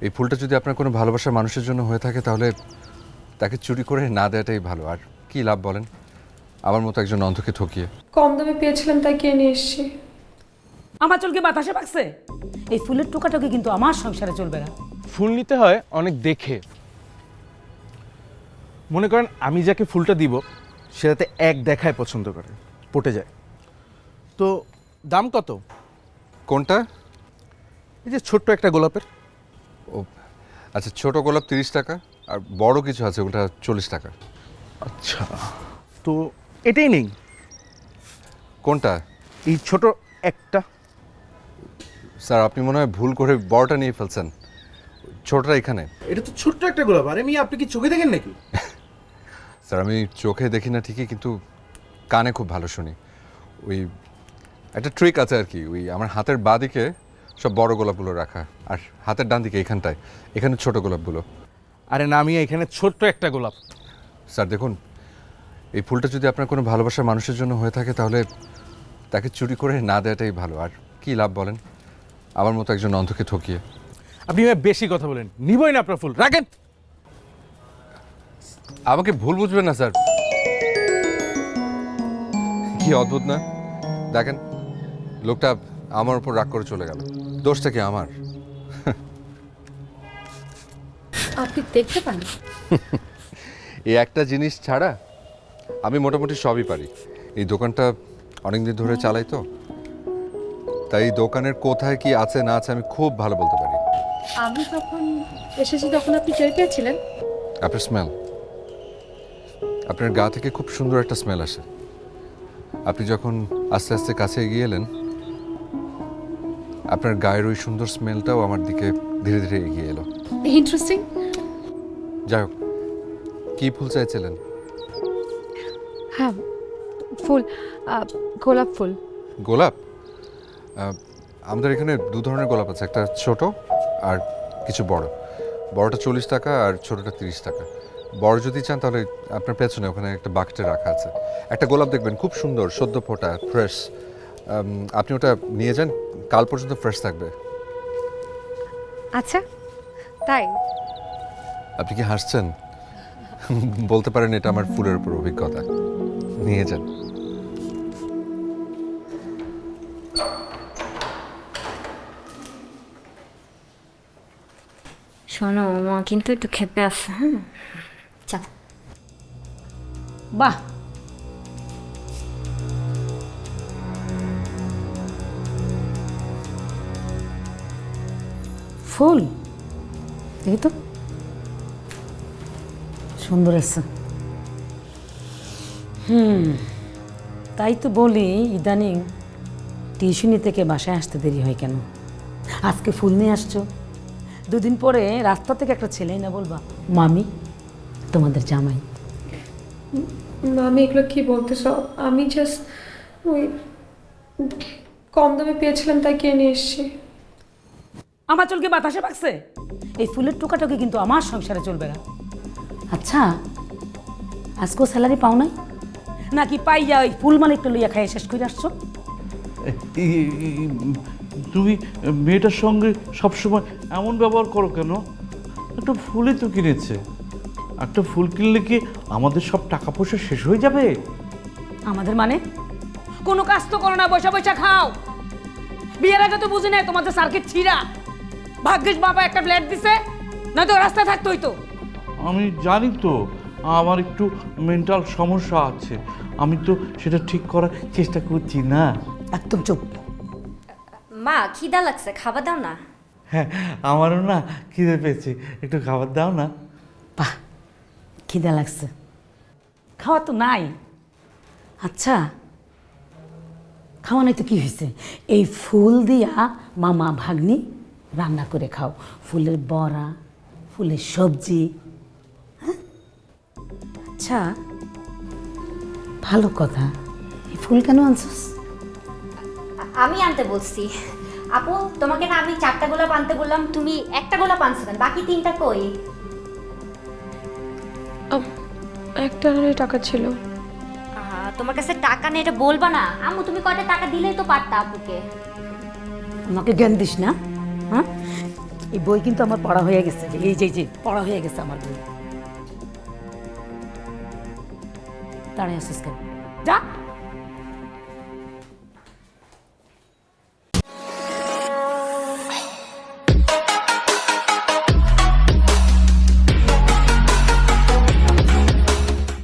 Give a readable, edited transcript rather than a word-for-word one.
এই ফুলটা যদি আপনার কোনো ভালোবাসার মানুষের জন্য হয়ে থাকে তাহলে তাকে চুরি করে না দেওয়াটাই ভালো। আর কি লাভ বলেন আমার মতো একজন অন্ধকে ঠকিয়ে? কম দামে পেয়েছিলাম তাই কিনে নিয়ে এসেছি। আমার চুলকে বাতাসে পাকছে। এই ফুলের টোকাটাকে কিন্তু আমার সংসারে চলবে না। ফুল নিতে হয় অনেক দেখে। মনে করেন আমি যাকে ফুলটা দিব সেটাতে এক দেখায় পছন্দ করে, পটে যায়। তো দাম কত? কোনটা? এই যে ছোট্ট একটা গোলাপের। ও আচ্ছা, ছোট গোলাপ 30 টাকা, আর বড় কিছু আছে ওটা 40 টাকা। আচ্ছা, তো এটাই নেই। কোনটা? এই ছোট একটা। স্যার আপনি মনে হয় ভুল করে বড়টা নিয়ে ফেলছেন, ছোটটা এখানে। এটা তো ছোট্ট একটা গোলাপ। আরে আপনি কি চোখে দেখেন নাকি? স্যার আমি চোখে দেখি না ঠিকই, কিন্তু কানে খুব ভালো শুনি। ওই একটা ট্রিক আছে আর কি, ওই আমার হাতের বাঁ দিকে সব বড় গোলাপগুলো রাখা, আর হাতের ডান দিকে এখানে ছোট গোলাপগুলো। আরে না, আমি এখানে ছোট্ট একটা গোলাপ। স্যার দেখুন, এই ফুলটা যদি আপনার কোনো ভালোবাসার মানুষের জন্য হয়ে থাকে তাহলে তাকে চুরি করে না দেওয়াটাই ভালো। আর কি লাভ বলেন আমার মতো একজন অন্ধকে ঠকিয়ে? আপনি বেশি কথা বলেন, নিবই না আপনার ফুল, রাখেন। আমাকে ভুল বুঝবেন না স্যার। কি অদ্ভুত না? দেখেন লোকটা আমার উপর রাগ করে চলে গেল, দোষটা কি আমার? আপনি দেখতে পান? এই একটা জিনিস ছাড়া আমি মোটামুটি সবই পারি। এই দোকানটা অনেকদিন ধরে চালাই তো, তাই এই দোকানের কোথায় কি আছে না আছে আমি খুব ভালো বলতে পারি। আমি যখন এসেছি তখন আপনি টের পেয়েছিলেন? আপনার স্মেল, আপনার গা থেকে খুব সুন্দর একটা স্মেল আসে। আপনি যখন আস্তে আস্তে কাছে এগিয়ে এলেন, আপনার গায়ের ওই সুন্দর স্মেলটাও আমার দিকে ধীরে ধীরে এগিয়ে এলো। ইন্টারেস্টিং। যাই হোক, কী ফুল চাইছিলেন? হ্যাঁ, ফুল, গোলাপ ফুল। গোলাপ? আমাদের এখানে দু ধরনের গোলাপ আছে, একটা ছোট আর কিছু বড়। বড়টা 40 টাকা আর ছোটটা 30 টাকা। বড় যদি চান তাহলে আপনার পেছনে ওখানে একটা বাক্সে রাখা আছে। একটা গোলাপ দেখবেন খুব সুন্দর, সদ্য ফোটা, ফ্রেশ। আপনি ওটা নিয়ে যান, কাল পর্যন্ত ফ্রেশ থাকবে। আচ্ছা, তাই? আপনি কি হাসছেন? বলতে পারেন এটা আমার ফুলের উপর অভিজ্ঞতা। নিয়ে যান। শোনো, মা কিন্তু একটু ক্ষেপে আছে। হ্যাঁ, চল। বাহ, ফুল দেখি তো, সুন্দর আছে। তাই তো বলি ইদানিং টিউশনি থেকে বাসায় আসতে দেরি হয় কেন? আজকে ফুল নিয়ে আসছো, দুদিন পরে রাস্তা থেকে একটা ছেলেই না বলবা মামি তোমাদের জামাই। আমি এগুলো কি বলতেছ? আমি জাস্ট ওই কম দামে পেয়েছিলাম তাই কিনে নিয়ে এসেছি। আমার চুলকে বাতাসে পাকছে। এই ফুলের টোকাটাকে কিন্তু আমার সংসারে চলবে না। আচ্ছা, আজকেও স্যালারি পাও নাই নাকি? পাইয়া ওই ফুল মালিকটা লইয়া খাইয়ে শেষ করে আসছো? তুমি মেয়েটার সঙ্গে সবসময় এমন ব্যবহার করো কেন? একটা ফুলই তো কিনেছে। একটা ফুল কিনলে কি আমাদের সব টাকা পয়সা শেষ হয়ে যাবে? আমাদের মানে কোনো কাজ তো করো না, বসে বসে খাও। বিয়ের আগে তো বুঝি নাই তোমাদের সার্কিট ছিঁড়া। ভাগ্যিস বাবা একটা ফ্ল্যাট দিছে, নয়তো রাস্তায় থাকতো হইতো। আমি জানি তো আমার একটু মেন্টাল সমস্যা আছে, আমি তো সেটা ঠিক করার চেষ্টা করছি না। একদম চুপ। মা, খিদা লাগছে, খাবার দাও না। হ্যাঁ, আমারও না খিদে পেয়েছে, একটু খাবার দাও না। বাহ, খিদা লাগছে, খাওয়া তো নাই। আচ্ছা, খাওয়া নাই তো কি হয়েছে? এই ফুল দিয়া মামা ভাগ্নি রান্না করে খাও, ফুলের বড়া, ফুলের সবজি। হ্যাঁ, আচ্ছা ভালো কথা, এই ফুল কেন আনছিস? আমি আনতে বলছি। আপু, তোমাকে না আমি 4টা গোলাপ আনতে বললাম, তুমি একটা গোলাপ আনছো কেন? বাকি 3টা কই? একটা টাকা ছিল। তোমার কাছে টাকা নেই এটা বলবা না। আম্মু, তুমি কয়টা টাকা দিলেই তো পারতা আপুকে। আমাকে জ্ঞান দিস না। হ্যাঁ, এই বই কিন্তু আমার পড়া হয়ে গেছে, এই যে পড়া হয়ে গেছে আমার বই। দাঁড়ায় আসিস কেন? যা।